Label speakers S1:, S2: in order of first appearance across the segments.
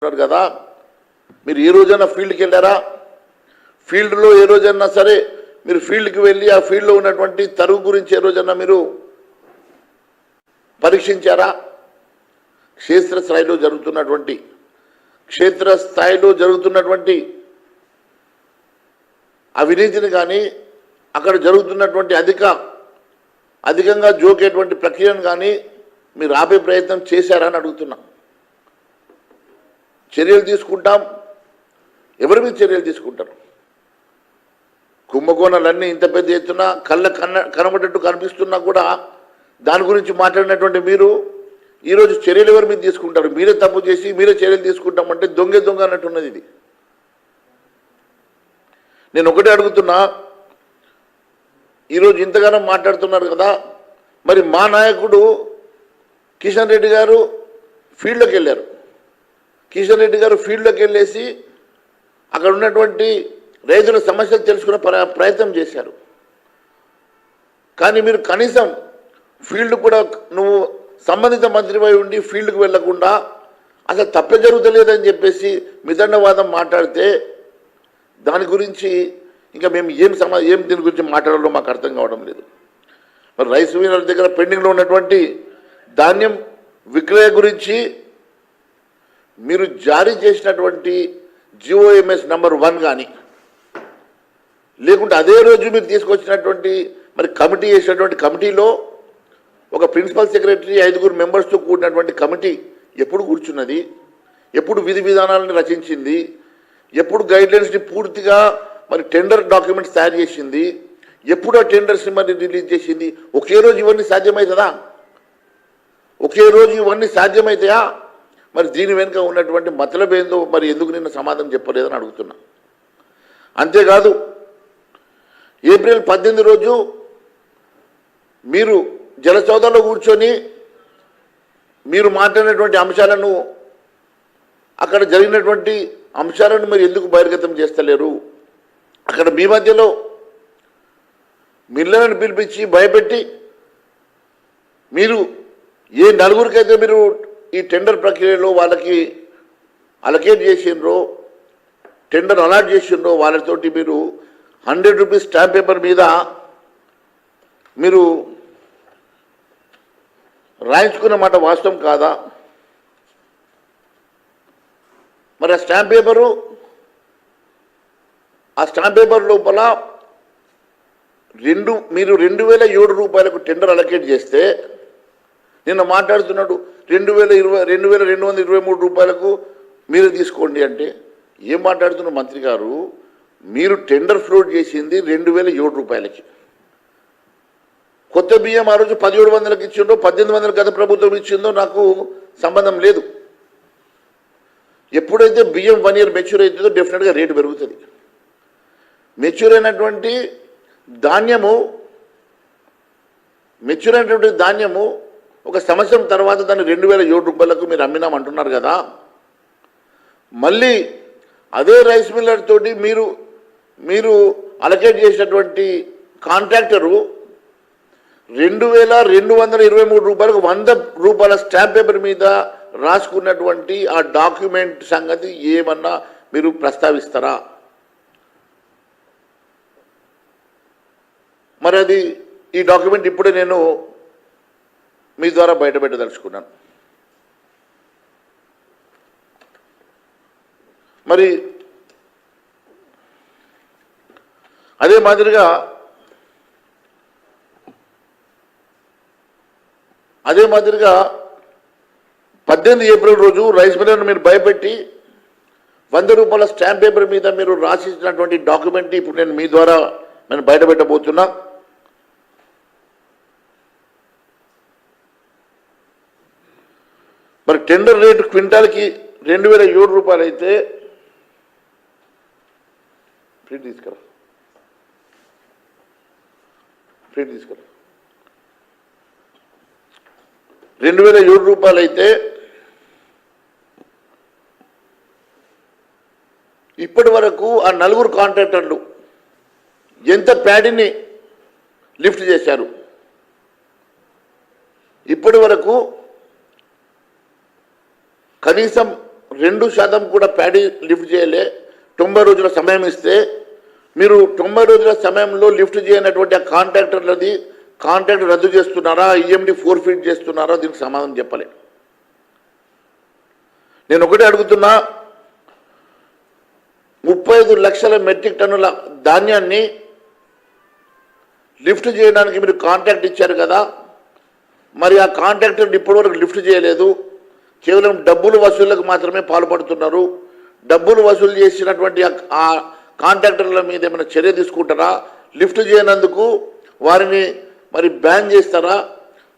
S1: కదా మీరు ఏ రోజైనా ఫీల్డ్కి వెళ్ళారా? ఫీల్డ్లో ఏ రోజన్నా సరే మీరు ఫీల్డ్కి వెళ్ళి ఆ ఫీల్డ్లో ఉన్నటువంటి తరువు గురించి ఏ రోజన్నా మీరు పరీక్షించారా? క్షేత్రస్థాయిలో జరుగుతున్నటువంటి అవినీతిని కానీ అక్కడ జరుగుతున్నటువంటి అధికంగా జోకేటువంటి ప్రక్రియను కానీ మీరు ఆపే ప్రయత్నం చేశారా అని అడుగుతున్నా. చర్యలు తీసుకుంటాం. ఎవరి మీద చర్యలు తీసుకుంటారు? కుంభకోణాలన్నీ ఇంత పెద్ద ఎత్తున కనబడేట్టు కనిపిస్తున్నా కూడా దాని గురించి మాట్లాడినటువంటి మీరు ఈరోజు చర్యలు ఎవరి మీద తీసుకుంటారు? మీరే తప్పు చేసి మీరే చర్యలు తీసుకుంటామంటే దొంగ అన్నట్టున్నది ఇది. నేను ఒకటే అడుగుతున్నా, ఈరోజు ఇంతగానో మాట్లాడుతున్నారు కదా, మరి మా నాయకుడు కిషన్ రెడ్డి గారు ఫీల్డ్లోకి వెళ్ళారు. కిషన్ రెడ్డి గారు ఫీల్డ్లోకి వెళ్ళేసి అక్కడ ఉన్నటువంటి రైతుల సమస్యలు తెలుసుకునే ప్రయత్నం చేశారు. కానీ మీరు కనీసం ఫీల్డ్ కూడా నువ్వు సంబంధిత మంత్రిపై ఉండి ఫీల్డ్కి వెళ్లకుండా అసలు తప్పే జరుగుతలేదని చెప్పేసి మిదండవాదం మాట్లాడితే దాని గురించి ఇంకా మేము ఏం దీని గురించి మాట్లాడాలో మాకు అర్థం కావడం లేదు. మరి రైస్ మిల్లర్ దగ్గర పెండింగ్లో ఉన్నటువంటి ధాన్యం విక్రయ గురించి మీరు జారీ చేసినటువంటి GOMS నంబర్ 1 కానీ లేకుంటే అదే రోజు మీరు తీసుకొచ్చినటువంటి మరి కమిటీ చేసినటువంటి కమిటీలో ఒక ప్రిన్సిపల్ సెక్రటరీ 5 మెంబర్స్తో కూడినటువంటి కమిటీ ఎప్పుడు కూర్చున్నది? ఎప్పుడు విధి విధానాలను రచించింది? ఎప్పుడు గైడ్లైన్స్ని పూర్తిగా మరి టెండర్ డాక్యుమెంట్స్ తయారు చేసింది? ఎప్పుడు ఆ టెండర్స్ని మరి రిలీజ్ చేసింది? ఒకే రోజు ఇవన్నీ సాధ్యమవుతుందా? మరి దీని వెనుక ఉన్నటువంటి మతలబేందో మరి ఎందుకు నిన్న సమాధానం చెప్పలేదని అడుగుతున్నా. అంతేకాదు, ఏప్రిల్ 18 రోజు మీరు జలసౌధలో కూర్చొని మీరు మాట్లాడినటువంటి అంశాలను, అక్కడ జరిగినటువంటి అంశాలను మీరు ఎందుకు బహిర్గతం చేస్తలేరు? అక్కడ మీ మధ్యలో మిల్లర్లను పిలిపించి భయపెట్టి మీరు ఏ నలుగురికైతే మీరు ఈ టెండర్ ప్రక్రియలో వాళ్ళకి అలకేట్ చేసిండ్రో, టెండర్ అలాట్ చేసిండ్రో వాళ్ళతోటి మీరు 100 రూపీస్ స్టాంప్ పేపర్ మీద మీరు రాయించుకున్న మాట వాస్తవం కాదా? మరి ఆ స్టాంప్ పేపర్ లోపల మీరు 2007 రూపాయలకు టెండర్ అలకేట్ చేస్తే నిన్న మాట్లాడుతున్నాడు 2223 రూపాయలకు మీరు తీసుకోండి అంటే ఏం మాట్లాడుతున్న మంత్రి గారు? మీరు టెండర్ ఫ్లోట్ చేసింది 2007 రూపాయలకి. కొత్త బియ్యం ఆ రోజు 1700కి ఇచ్చిందో 1800 గత ప్రభుత్వం ఇచ్చిందో నాకు సంబంధం లేదు. ఎప్పుడైతే బియ్యం 1 ఇయర్ మెచ్యూర్ అవుతుందో డెఫినెట్గా రేటు పెరుగుతుంది. మెచ్యూర్ అయినటువంటి ధాన్యము ఒక సంవత్సరం తర్వాత దాన్ని 2007 రూపాయలకు మీరు అమ్మినామంటున్నారు కదా. మళ్ళీ అదే రైస్ మిల్లర్ తోటి మీరు అలకేట్ చేసినటువంటి కాంట్రాక్టరు 2223 రూపాయలకు 100 రూపాయల స్టాంప్ పేపర్ మీద రాసుకున్నటువంటి ఆ డాక్యుమెంట్ సంగతి ఏమన్నా మీరు ప్రస్తావిస్తారా? మరి అది ఈ డాక్యుమెంట్ ఇప్పుడే నేను మీ ద్వారా బయటపెట్టదలుచుకున్నాను. మరి అదే మాదిరిగా 18 ఏప్రిల్ రోజు రైస్ మిల్లర్ను మీరు భయపెట్టి 100 రూపాయల స్టాంప్ పేపర్ మీద మీరు రాసిచ్చినటువంటి డాక్యుమెంట్ ఇప్పుడు నేను మీ ద్వారా బయటపెట్టబోతున్నా. మరి టెండర్ రేటు క్వింటాల్కి 2007 రూపాయలు అయితే ప్రింట్ తీసుకురా 2007 రూపాయలు అయితే ఇప్పటి వరకు ఆ 4 కాంట్రాక్టర్లు ఎంత ప్యాడీని లిఫ్ట్ చేశారు? ఇప్పటి వరకు కనీసం 2% కూడా ప్యాడీ లిఫ్ట్ చేయలే. 90 రోజుల సమయం ఇస్తే మీరు 90 రోజుల సమయంలో లిఫ్ట్ చేయనటువంటి ఆ కాంట్రాక్టర్లది కాంట్రాక్ట్ రద్దు చేస్తున్నారా, ఈఎండి ఫోర్ఫిట్ చేస్తున్నారా, దీనికి సమాధానం చెప్పలే. నేను ఒకటే అడుగుతున్నా, 35 లక్షల మెట్రిక్ టన్నుల ధాన్యాన్ని లిఫ్ట్ చేయడానికి మీరు కాంట్రాక్ట్ ఇచ్చారు కదా, మరి ఆ కాంట్రాక్టర్ ఇప్పటివరకు లిఫ్ట్ చేయలేదు, కేవలం డబ్బులు వసూళ్లకు మాత్రమే పాల్పడుతున్నారు. డబ్బులు వసూలు చేసినటువంటి ఆ కాంట్రాక్టర్ల మీద ఏమైనా చర్య తీసుకుంటారా? లిఫ్ట్ చేయనందుకు వారిని మరి బ్యాన్ చేస్తారా,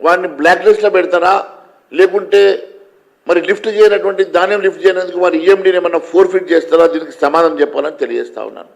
S1: వారిని బ్లాక్ లిస్ట్లో పెడతారా, లేకుంటే మరి లిఫ్ట్ చేయనటువంటి ధాన్యం లిఫ్ట్ చేయనందుకు వారి ఈఎండీని ఏమన్నా ఫోర్ఫిట్ చేస్తారా? దీనికి సమాధానం చెప్పాలని తెలియజేస్తా ఉన్నాను.